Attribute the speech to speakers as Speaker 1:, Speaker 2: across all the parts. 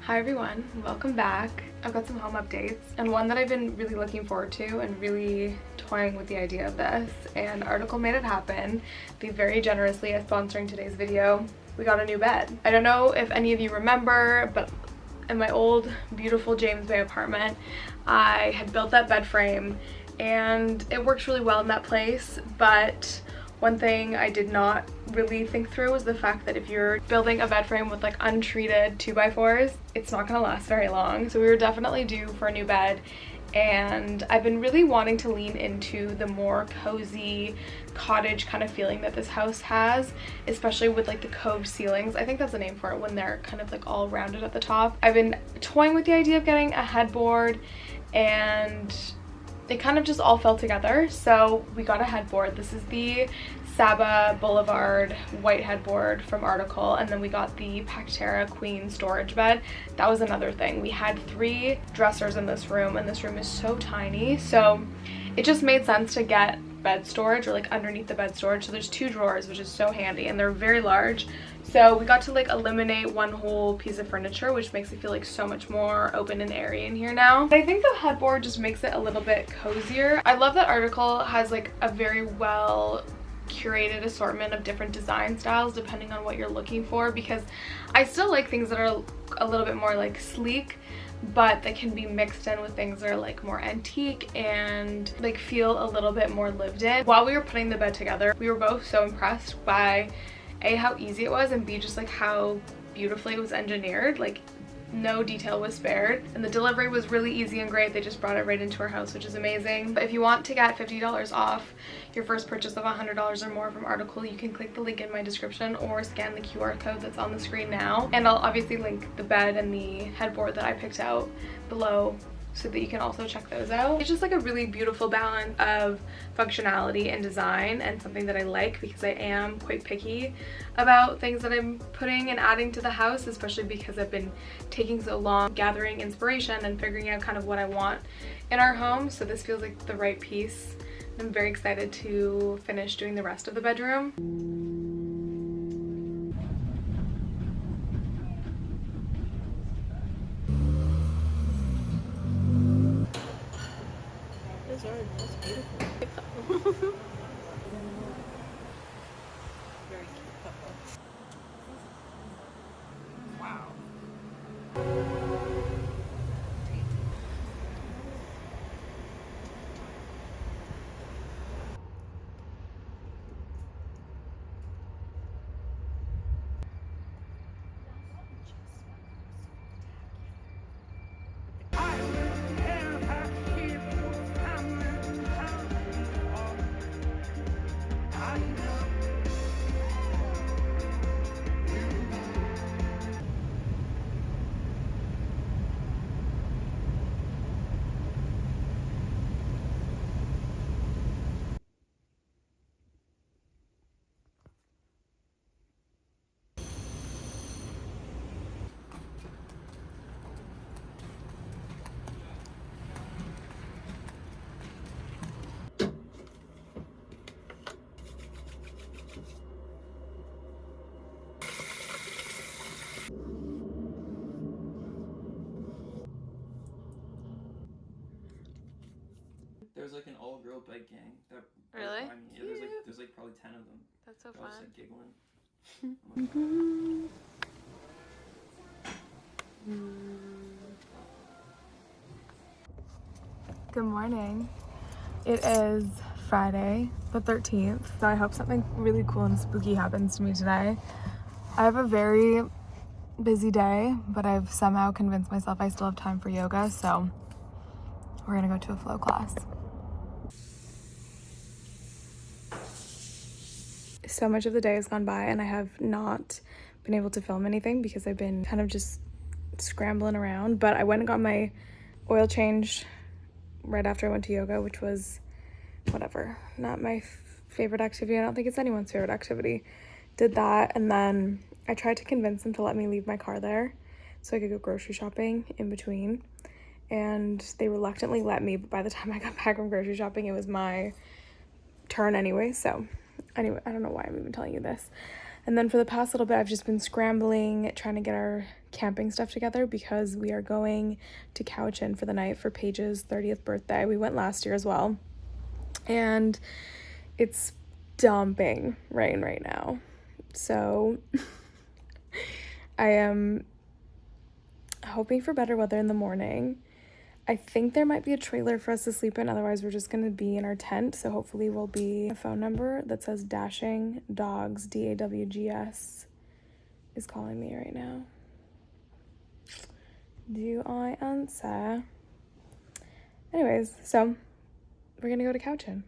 Speaker 1: Hi everyone, welcome back. I've got some home updates and one that I've been really looking forward to and really toying with the idea of this, and Article made it happen. They very generously are sponsoring today's video. We got a new bed. I don't know if any of you remember, but in my old beautiful James Bay apartment, I had built that bed frame and it works really well in that place, but one thing I did not really think through was the fact that if you're building a bed frame with like untreated 2x4s, it's not gonna last very long. So we were definitely due for a new bed, and I've been really wanting to lean into the more cozy cottage kind of feeling that this house has, especially with like the cove ceilings. I think that's the name for it when they're kind of like all rounded at the top. I've been toying with the idea of getting a headboard, and it kind of just all fell together. So we got a headboard. This is the Saba Boulevard white headboard from Article, and then we got the Pactera Queen storage bed. That was another thing. We had 3 dressers in this room, and this room is so tiny, so it just made sense to get bed storage, or like underneath the bed storage. So there's 2 drawers, which is so handy, and they're very large. So we got to like eliminate one whole piece of furniture, which makes it feel like so much more open and airy in here now. I think the headboard just makes it a little bit cozier. I love that Article has like a very well curated assortment of different design styles depending on what you're looking for, because I still like things that are a little bit more like sleek, but that can be mixed in with things that are like more antique and like feel a little bit more lived in. While we were putting the bed together, we were both so impressed by A, how easy it was, and B, just like how beautifully it was engineered. Like no detail was spared, and the delivery was really easy and great. They just brought it right into our house, which is amazing. But if you want to get $50 off your first purchase of $100 or more from Article, you can click the link in my description or scan the QR code that's on the screen now, and I'll obviously link the bed and the headboard that I picked out below so that you can also check those out. It's just like a really beautiful balance of functionality and design, and something that I like because I am quite picky about things that I'm putting and adding to the house, especially because I've been taking so long gathering inspiration and figuring out kind of what I want in our home. So this feels like the right piece. I'm very excited to finish doing the rest of the bedroom.
Speaker 2: That's beautiful. Very cute couple. Wow.
Speaker 3: There's like an all-girl bike gang that
Speaker 1: Really?
Speaker 3: by me. Yeah, there's like probably 10 of them.
Speaker 1: That's so
Speaker 3: They're all
Speaker 1: fun.
Speaker 3: just like giggling.
Speaker 1: Good morning. It is Friday the 13th, so I hope something really cool and spooky happens to me today. I have a very busy day, but I've somehow convinced myself I still have time for yoga, so we're gonna go to a flow class. So much of the day has gone by and I have not been able to film anything because I've been kind of just scrambling around, but I went and got my oil changed right after I went to yoga, which was whatever, not my favorite activity. I don't think it's anyone's favorite activity. Did that, and then I tried to convince them to let me leave my car there so I could go grocery shopping in between, and they reluctantly let me, but by the time I got back from grocery shopping it was my turn anyway. So anyway, I don't know why I'm even telling you this. And then for the past little bit, I've just been scrambling, trying to get our camping stuff together because we are going to Cowichan for the night for Paige's 30th birthday. We went last year as well. And it's dumping rain right now. So I am hoping for better weather in the morning. I think there might be a trailer for us to sleep in, otherwise we're just gonna be in our tent. So hopefully we'll be a phone number that says Dashing Dogs, DAWGS, is calling me right now. Do I answer? Anyways, so we're gonna go to Cowichan.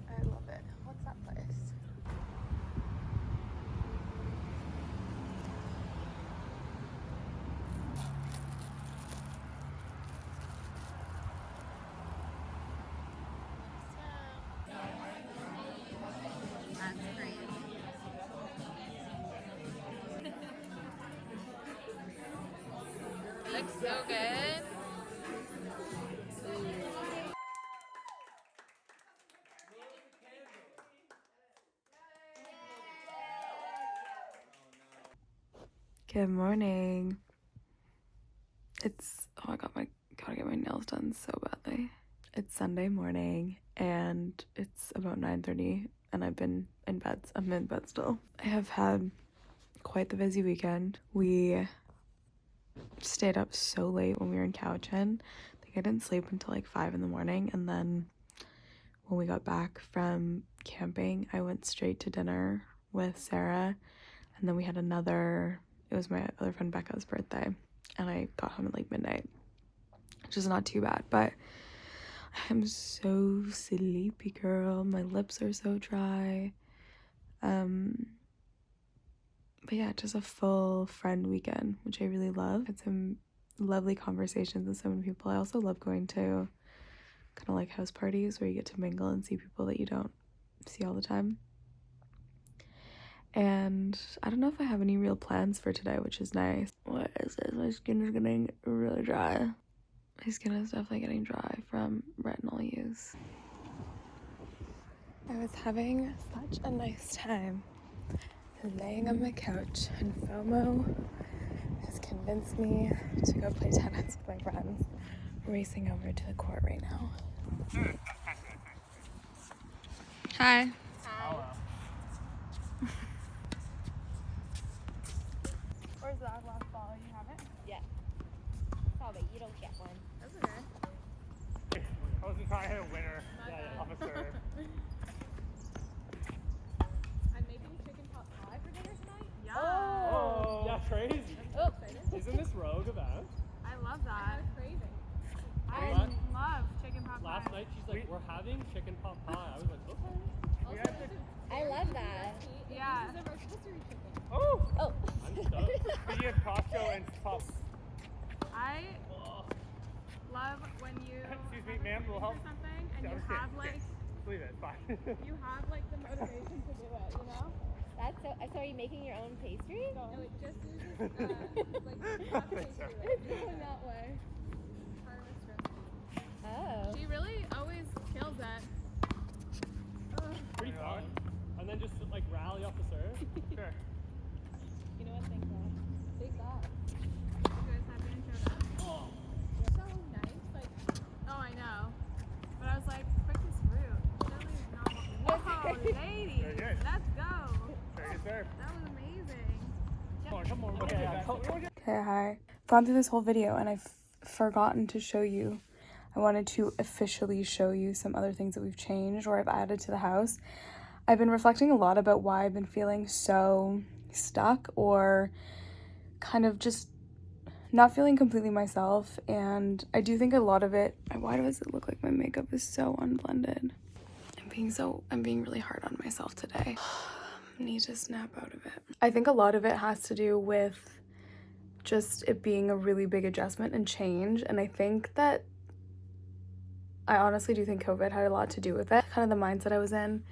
Speaker 1: I love it. What's that place?
Speaker 2: Looks so good.
Speaker 1: Good morning. Oh, gotta get my nails done so badly. It's Sunday morning and it's about 9:30 and I'm in bed still. I have had quite the busy weekend. We stayed up so late when we were in Cowichan. I think I didn't sleep until like 5 in the morning, and then when we got back from camping, I went straight to dinner with Sarah, and then we had it was my other friend Becca's birthday, and I got home at like midnight, which is not too bad, but I'm so sleepy, girl. My lips are so dry. But yeah, just a full friend weekend, which I really love. Had some lovely conversations with so many people. I also love going to kind of like house parties where you get to mingle and see people that you don't see all the time. And I don't know if I have any real plans for today, which is nice. What is this? My skin is getting really dry. My skin is definitely getting dry from retinol use. I was having such a nice time laying on my couch, and FOMO has convinced me to go play tennis with my friends. Racing over to the court right now. Hi. Where's that last ball? You have it?
Speaker 2: Yeah. Oh, but you don't get one.
Speaker 1: That's okay.
Speaker 4: I wasn't trying to hit a winner. Yeah, officer.
Speaker 1: I'm making chicken pot pie for dinner tonight. Yeah.
Speaker 4: Oh, yeah, crazy.
Speaker 2: Oh.
Speaker 4: Isn't this rogue about?
Speaker 1: I love that. Craving. I
Speaker 4: What?
Speaker 1: love chicken pot pie.
Speaker 4: Last night she's like, we're having chicken pot pie. I was like, okay.
Speaker 2: I love that.
Speaker 1: Yeah.
Speaker 4: Oh!
Speaker 2: Oh.
Speaker 4: I'm stoked. Speaking of Costco and pop.
Speaker 1: I love when you
Speaker 4: Excuse me, ma'am, will help.
Speaker 1: do something and
Speaker 4: Yeah,
Speaker 1: you
Speaker 4: I'm
Speaker 1: have
Speaker 4: kidding.
Speaker 1: like
Speaker 4: Leave it, it's fine.
Speaker 1: you have like the motivation to do it, you know?
Speaker 2: That's so. So are you making your own pastry?
Speaker 1: No, it just uses like not pastry, right? Going that way. Harvest recipe.
Speaker 2: Oh.
Speaker 1: She really always kills that.
Speaker 4: Pretty fun. And then just like rally off the serve. Sure.
Speaker 2: You know what? Thank God. Take that.
Speaker 1: You guys happy and showed up? So nice. Like, oh, I know. But I was like, quick as fruit. Lily's not. Whoa, ladies.
Speaker 4: Very good.
Speaker 1: Let's go.
Speaker 4: Very good serve.
Speaker 1: That was amazing.
Speaker 4: Come on. Okay,
Speaker 1: Okay, hi. I've gone through this whole video and I've forgotten to show you. I wanted to officially show you some other things that we've changed or I've added to the house. I've been reflecting a lot about why I've been feeling so stuck or kind of just not feeling completely myself, and I do think a lot of it, why does it look like my makeup is so unblended? I'm being really hard on myself today. I need to snap out of it. I think a lot of it has to do with just it being a really big adjustment and change, and I honestly do think COVID had a lot to do with it. Kind of the mindset I was in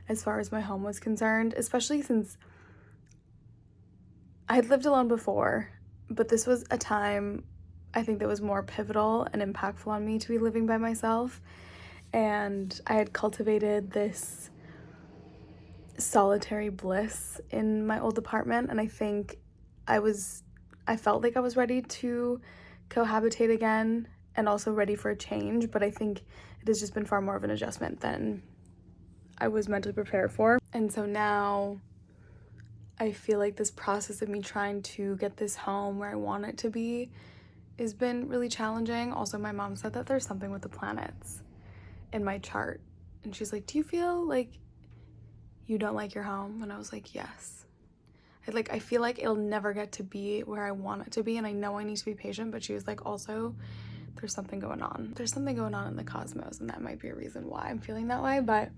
Speaker 1: as far as my home was concerned, especially since I had lived alone before, but this was a time I think that was more pivotal and impactful on me to be living by myself. And I had cultivated this solitary bliss in my old apartment, and I think I felt like I was ready to cohabitate again and also ready for a change, but I think it has just been far more of an adjustment than I was mentally prepared for. And so now I feel like this process of me trying to get this home where I want it to be has been really challenging. Also, my mom said that there's something with the planets in my chart, and she's like, do you feel like you don't like your home? And I was like, yes. I feel like it'll never get to be where I want it to be, and I know I need to be patient, but she was like, also there's something going on in the cosmos, and that might be a reason why I'm feeling that way. But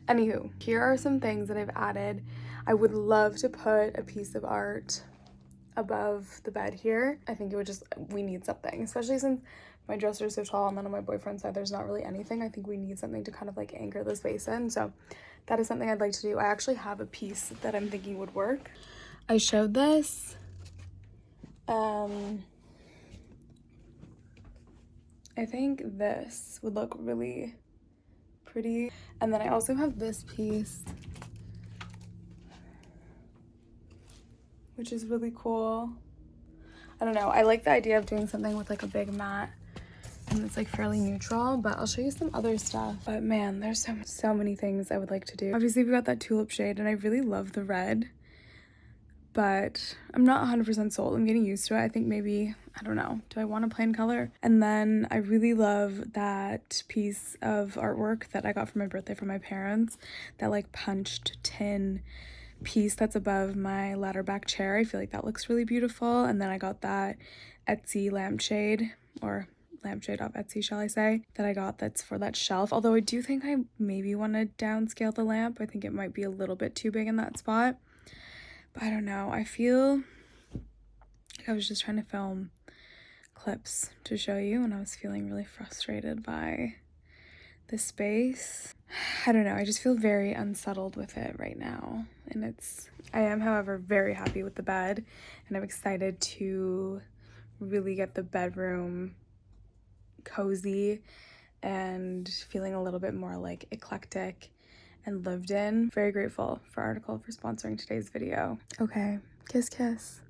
Speaker 1: anywho, here are some things that I've added. I would love to put a piece of art above the bed here. I think we need something, especially since my dresser is so tall, and then on my boyfriend's side there's not really anything. I think we need something to kind of like anchor the space in, so that is something I'd like to do. I actually have a piece that I'm thinking would work. I showed this I think this would look really pretty, and then I also have this piece which is really cool. I don't know, I like the idea of doing something with like a big mat and it's like fairly neutral, but I'll show you some other stuff. But man, there's so many things I would like to do. Obviously we got that tulip shade and I really love the red, but I'm not 100% sold. I'm getting used to it. I think maybe, I don't know, do I want a plain color? And then I really love that piece of artwork that I got for my birthday from my parents, that like punched tin piece that's above my ladder back chair. I feel like that looks really beautiful. And then I got that Etsy lampshade, or lampshade off Etsy, shall I say, that I got that's for that shelf. Although I do think I maybe want to downscale the lamp. I think it might be a little bit too big in that spot. But I don't know. I feel like I was just trying to film clips to show you, and I was feeling really frustrated by the space. I don't know. I just feel very unsettled with it right now. And I am, however, very happy with the bed, and I'm excited to really get the bedroom cozy and feeling a little bit more like eclectic and lived in. Very grateful for Article for sponsoring today's video. Okay, kiss kiss.